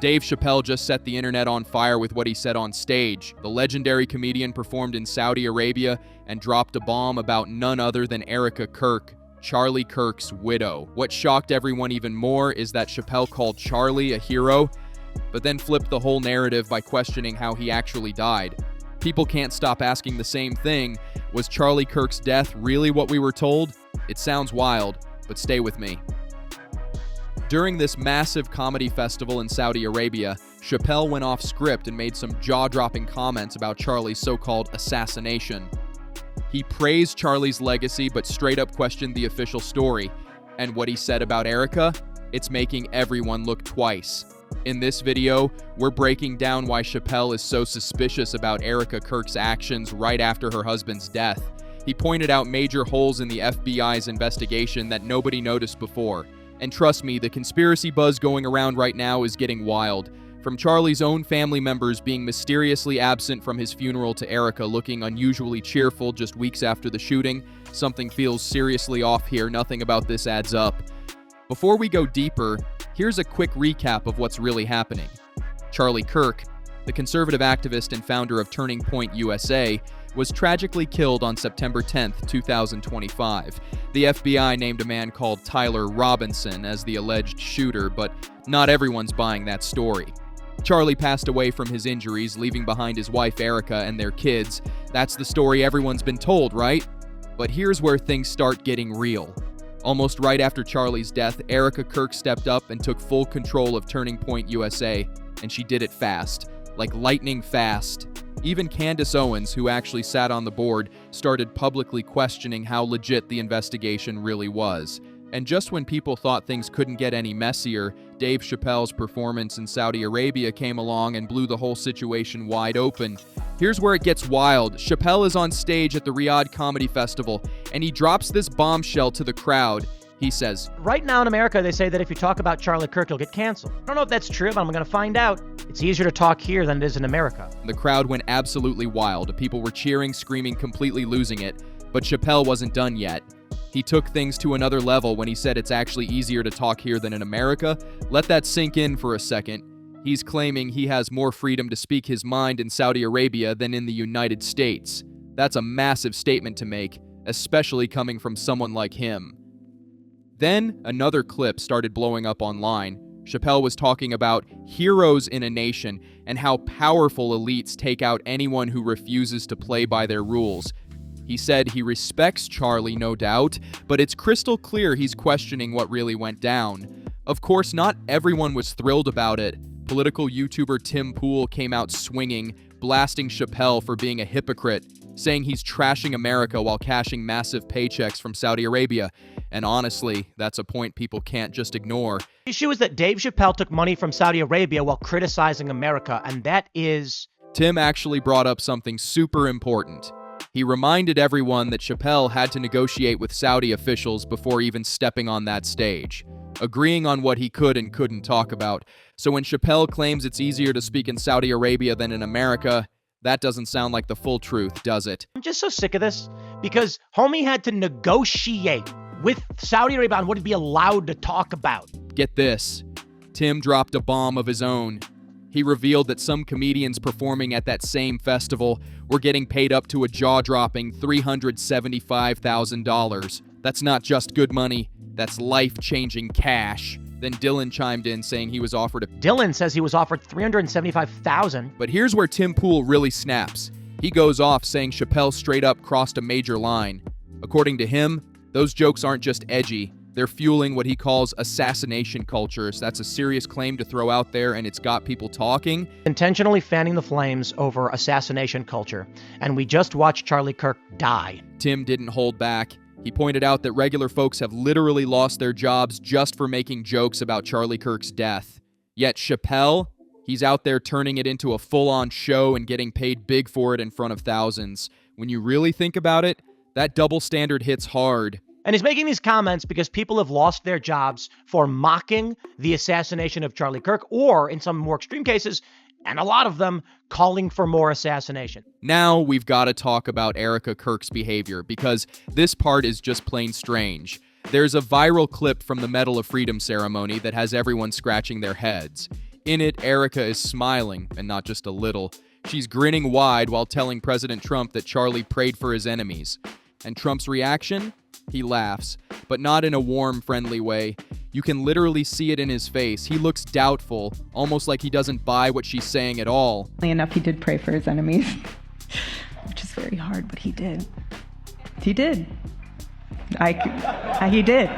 Dave Chappelle just set the internet on fire with what he said on stage. The legendary comedian performed in Saudi Arabia and dropped a bomb about none other than Erica Kirk, Charlie Kirk's widow. What shocked everyone even more is that Chappelle called Charlie a hero, but then flipped the whole narrative by questioning how he actually died. People can't stop asking the same thing. Was Charlie Kirk's death really what we were told? It sounds wild, but stay with me. During this massive comedy festival in Saudi Arabia, Chappelle went off script and made some jaw-dropping comments about Charlie's so-called assassination. He praised Charlie's legacy but straight up questioned the official story. And what he said about Erica? It's making everyone look twice. In this video, we're breaking down why Chappelle is so suspicious about Erica Kirk's actions right after her husband's death. He pointed out major holes in the FBI's investigation that nobody noticed before. And trust me, the conspiracy buzz going around right now is getting wild. From Charlie's own family members being mysteriously absent from his funeral to Erica looking unusually cheerful just weeks after the shooting, something feels seriously off here. Nothing about this adds up. Before we go deeper, here's a quick recap of what's really happening. Charlie Kirk, the conservative activist and founder of Turning Point USA, was tragically killed on September 10, 2025. The FBI named a man called Tyler Robinson as the alleged shooter, but not everyone's buying that story. Charlie passed away from his injuries, leaving behind his wife Erica and their kids. That's the story everyone's been told, right? But here's where things start getting real. Almost right after Charlie's death, Erica Kirk stepped up and took full control of Turning Point USA, and she did it fast. Like lightning fast. Even Candace Owens, who actually sat on the board, started publicly questioning how legit the investigation really was. And just when people thought things couldn't get any messier, Dave Chappelle's performance in Saudi Arabia came along and blew the whole situation wide open. Here's where it gets wild. Chappelle is on stage at the Riyadh Comedy Festival, and he drops this bombshell to the crowd. He says, "Right now in America, they say that if you talk about Charlie Kirk, you'll get canceled. I don't know if that's true, but I'm going to find out. It's easier to talk here than it is in America." The crowd went absolutely wild. People were cheering, screaming, completely losing it. But Chappelle wasn't done yet. He took things to another level when he said it's actually easier to talk here than in America. Let that sink in for a second. He's claiming he has more freedom to speak his mind in Saudi Arabia than in the United States. That's a massive statement to make, especially coming from someone like him. Then, another clip started blowing up online. Chappelle was talking about heroes in a nation and how powerful elites take out anyone who refuses to play by their rules. He said he respects Charlie, no doubt, but it's crystal clear he's questioning what really went down. Of course, not everyone was thrilled about it. Political YouTuber Tim Pool came out swinging, blasting Chappelle for being a hypocrite, saying he's trashing America while cashing massive paychecks from Saudi Arabia. And honestly, that's a point people can't just ignore. The issue is that Dave Chappelle took money from Saudi Arabia while criticizing America, and that is... Tim actually brought up something super important. He reminded everyone that Chappelle had to negotiate with Saudi officials before even stepping on that stage, agreeing on what he could and couldn't talk about. So when Chappelle claims it's easier to speak in Saudi Arabia than in America, that doesn't sound like the full truth, does it? I'm just so sick of this, because homie had to negotiate with Saudi Arabia on what he'd be allowed to talk about. Get this. Tim dropped a bomb of his own. He revealed that some comedians performing at that same festival were getting paid up to a jaw-dropping $375,000. That's not just good money, that's life-changing cash. Then Dylan chimed in saying he was offered Dylan says he was offered $375,000. But here's where Tim Pool really snaps. He goes off saying Chappelle straight up crossed a major line. According to him, those jokes aren't just edgy. They're fueling what he calls assassination cultures. That's a serious claim to throw out there, and it's got people talking. Intentionally fanning the flames over assassination culture. And we just watched Charlie Kirk die. Tim didn't hold back. He pointed out that regular folks have literally lost their jobs just for making jokes about Charlie Kirk's death. Yet Chappelle, he's out there turning it into a full-on show and getting paid big for it in front of thousands. When you really think about it, that double standard hits hard. And he's making these comments because people have lost their jobs for mocking the assassination of Charlie Kirk, or in some more extreme cases, and a lot of them, calling for more assassination. Now we've got to talk about Erica Kirk's behavior, because this part is just plain strange. There's a viral clip from the Medal of Freedom ceremony that has everyone scratching their heads. In it, Erica is smiling, and not just a little. She's grinning wide while telling President Trump that Charlie prayed for his enemies. And Trump's reaction? He laughs, but not in a warm, friendly way. You can literally see it in his face. He looks doubtful, almost like he doesn't buy what she's saying at all. Enough, he did pray for his enemies, which is very hard, but he did. He did. He did.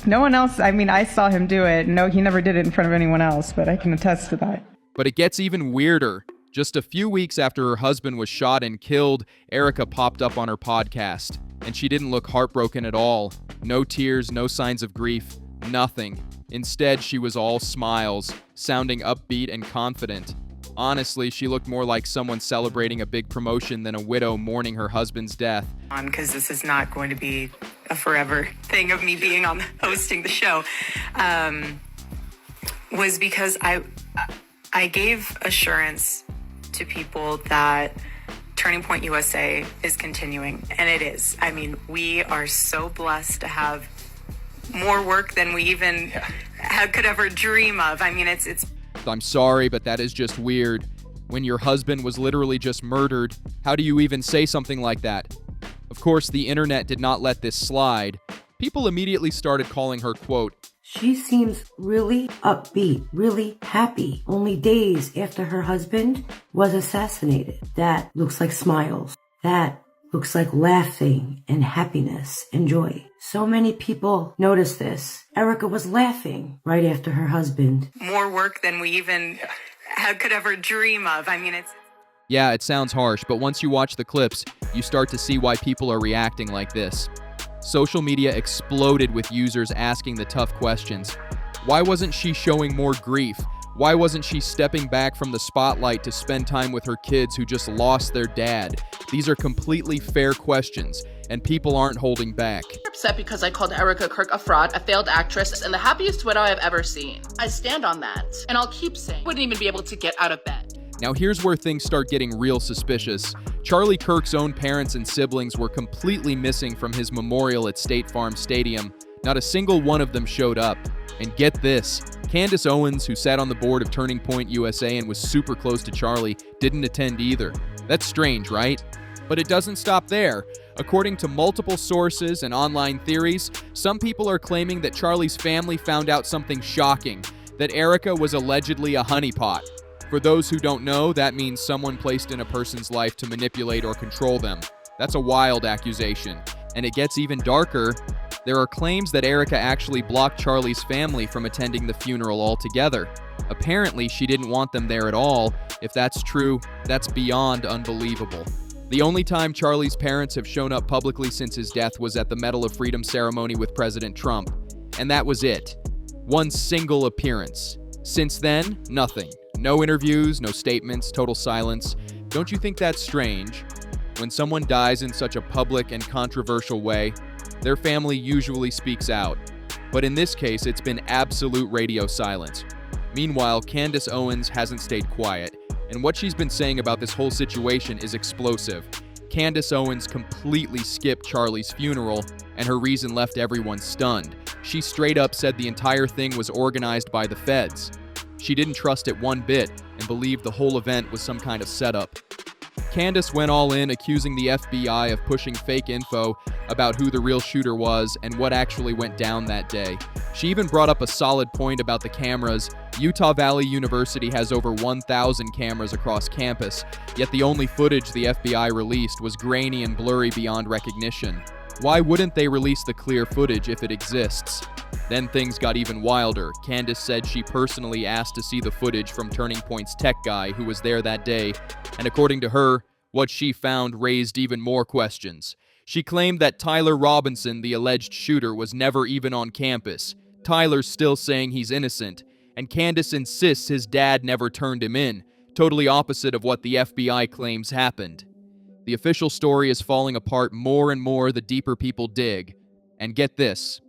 No one else, I saw him do it. No, he never did it in front of anyone else, but I can attest to that. But it gets even weirder. Just a few weeks after her husband was shot and killed, Erica popped up on her podcast. And she didn't look heartbroken at all. No tears, no signs of grief, nothing. Instead, she was all smiles, sounding upbeat and confident. Honestly, she looked more like someone celebrating a big promotion than a widow mourning her husband's death. Because this is not going to be a forever thing of me being on hosting the show, was because I gave assurance to people that Turning Point USA is continuing, and it is. We are so blessed to have more work than we even could ever dream of. It's I'm sorry, but that is just weird. When your husband was literally just murdered, how do you even say something like that? Of course, the internet did not let this slide. People immediately started calling her, quote, "She seems really upbeat, really happy, only days after her husband was assassinated. That looks like smiles. That looks like laughing and happiness and joy." So many people noticed this. Erica was laughing right after her husband. More work than we even could ever dream of. It's... Yeah, it sounds harsh, but once you watch the clips, you start to see why people are reacting like this. Social media exploded with users asking the tough questions. Why wasn't she showing more grief? Why wasn't she stepping back from the spotlight to spend time with her kids who just lost their dad? These are completely fair questions, and people aren't holding back. I'm upset because I called Erica Kirk a fraud, a failed actress, and the happiest widow I've ever seen. I stand on that, and I'll keep saying, wouldn't even be able to get out of bed. Now here's where things start getting real suspicious. Charlie Kirk's own parents and siblings were completely missing from his memorial at State Farm Stadium. Not a single one of them showed up. And get this, Candace Owens, who sat on the board of Turning Point USA and was super close to Charlie, didn't attend either. That's strange, right? But it doesn't stop there. According to multiple sources and online theories, some people are claiming that Charlie's family found out something shocking, that Erica was allegedly a honeypot. For those who don't know, that means someone placed in a person's life to manipulate or control them. That's a wild accusation. And it gets even darker. There are claims that Erica actually blocked Charlie's family from attending the funeral altogether. Apparently, she didn't want them there at all. If that's true, that's beyond unbelievable. The only time Charlie's parents have shown up publicly since his death was at the Medal of Freedom ceremony with President Trump. And that was it. One single appearance. Since then, nothing. No interviews, no statements, total silence. Don't you think that's strange? When someone dies in such a public and controversial way, their family usually speaks out. But in this case, it's been absolute radio silence. Meanwhile, Candace Owens hasn't stayed quiet, and what she's been saying about this whole situation is explosive. Candace Owens completely skipped Charlie's funeral, and her reason left everyone stunned. She straight up said the entire thing was organized by the feds. She didn't trust it one bit and believed the whole event was some kind of setup. Candace went all in, accusing the FBI of pushing fake info about who the real shooter was and what actually went down that day. She even brought up a solid point about the cameras. Utah Valley University has over 1,000 cameras across campus, yet the only footage the FBI released was grainy and blurry beyond recognition. Why wouldn't they release the clear footage if it exists? Then things got even wilder. Candace said she personally asked to see the footage from Turning Point's tech guy who was there that day, and according to her, what she found raised even more questions. She claimed that Tyler Robinson, the alleged shooter, was never even on campus. Tyler's still saying he's innocent, and Candace insists his dad never turned him in, totally opposite of what the FBI claims happened. The official story is falling apart more and more the deeper people dig. And get this.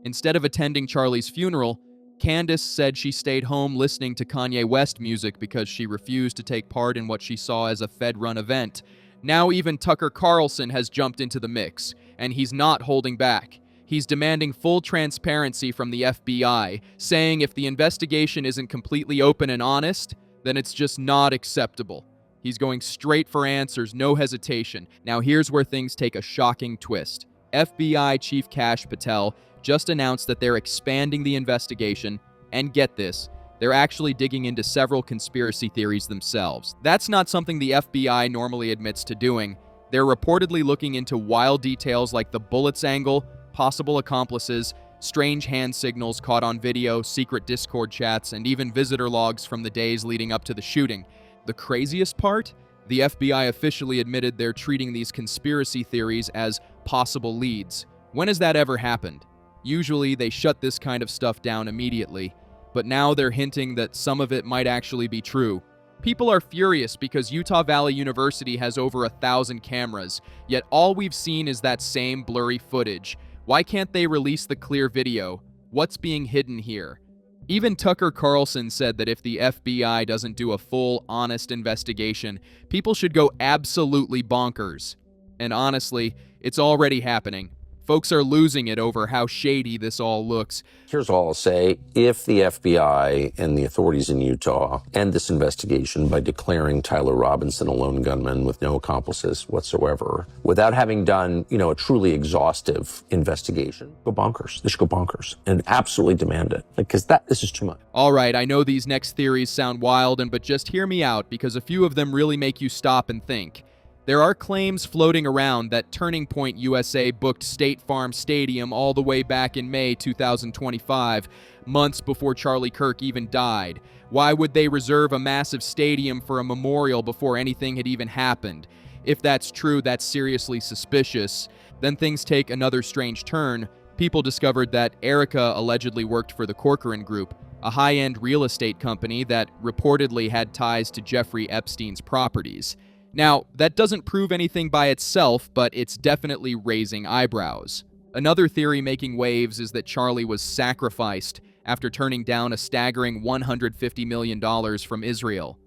Instead of attending Charlie's funeral, Candace said she stayed home listening to Kanye West music because she refused to take part in what she saw as a Fed-run event. Now even Tucker Carlson has jumped into the mix, and he's not holding back. He's demanding full transparency from the FBI, saying if the investigation isn't completely open and honest, then it's just not acceptable. He's going straight for answers, no hesitation. Now here's where things take a shocking twist. FBI Chief Kash Patel just announced that they're expanding the investigation, and get this, they're actually digging into several conspiracy theories themselves. That's not something the FBI normally admits to doing. They're reportedly looking into wild details like the bullet's angle, possible accomplices, strange hand signals caught on video, secret Discord chats, and even visitor logs from the days leading up to the shooting. The craziest part? The FBI officially admitted they're treating these conspiracy theories as possible leads. When has that ever happened? Usually they shut this kind of stuff down immediately, but now they're hinting that some of it might actually be true. People are furious because Utah Valley University has over 1,000 cameras, yet all we've seen is that same blurry footage. Why can't they release the clear video? What's being hidden here? Even Tucker Carlson said that if the FBI doesn't do a full, honest investigation, people should go absolutely bonkers. And honestly, it's already happening. Folks are losing it over how shady this all looks. Here's all I'll say. If the FBI and the authorities in Utah end this investigation by declaring Tyler Robinson a lone gunman with no accomplices whatsoever, without having done, a truly exhaustive investigation, go bonkers. They should go bonkers and absolutely demand it, because this is too much. All right, I know these next theories sound wild, but just hear me out, because a few of them really make you stop and think. There are claims floating around that Turning Point USA booked State Farm Stadium all the way back in May 2025, months before Charlie Kirk even died. Why would they reserve a massive stadium for a memorial before anything had even happened? If that's true, that's seriously suspicious. Then things take another strange turn. People discovered that Erica allegedly worked for the Corcoran Group, a high-end real estate company that reportedly had ties to Jeffrey Epstein's properties. Now, that doesn't prove anything by itself, but it's definitely raising eyebrows. Another theory making waves is that Charlie was sacrificed after turning down a staggering $150 million from Israel.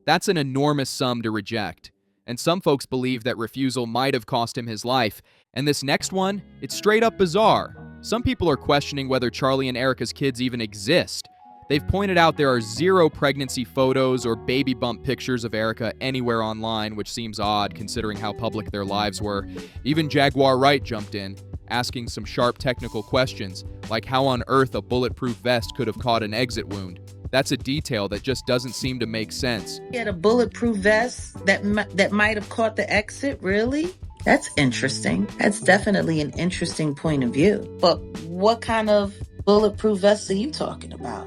That's an enormous sum to reject, and some folks believe that refusal might have cost him his life. And this next one, it's straight up bizarre. Some people are questioning whether Charlie and Erica's kids even exist. They've pointed out there are 0 pregnancy photos or baby bump pictures of Erica anywhere online, which seems odd considering how public their lives were. Even Jaguar Wright jumped in, asking some sharp technical questions, like how on earth a bulletproof vest could have caught an exit wound. That's a detail that just doesn't seem to make sense. He had a bulletproof vest that might have caught the exit, really? That's interesting. That's definitely an interesting point of view. But what kind of bulletproof vest are you talking about?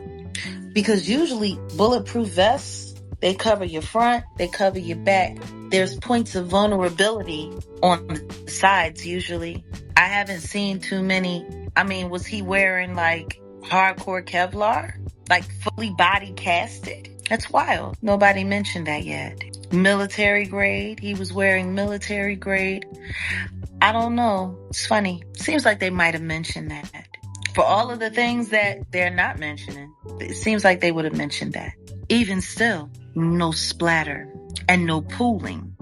Because usually bulletproof vests, they cover your front, they cover your back. There's points of vulnerability on the sides usually. I haven't seen too many. Was he wearing like hardcore Kevlar? Like fully body casted? That's wild. Nobody mentioned that yet. Military grade. He was wearing military grade. I don't know. It's funny. Seems like they might have mentioned that. For all of the things that they're not mentioning, it seems like they would have mentioned that. Even still, no splatter and no pooling.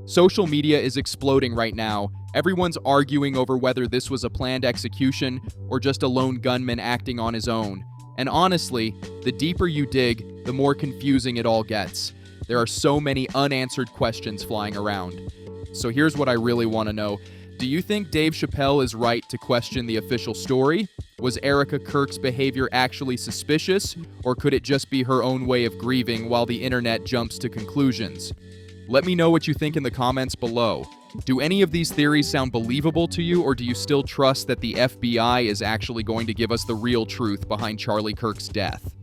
Social media is exploding right now. Everyone's arguing over whether this was a planned execution or just a lone gunman acting on his own. And honestly, the deeper you dig, the more confusing it all gets. There are so many unanswered questions flying around. So here's what I really want to know. Do you think Dave Chappelle is right to question the official story? Was Erica Kirk's behavior actually suspicious, or could it just be her own way of grieving while the internet jumps to conclusions? Let me know what you think in the comments below. Do any of these theories sound believable to you, or do you still trust that the FBI is actually going to give us the real truth behind Charlie Kirk's death?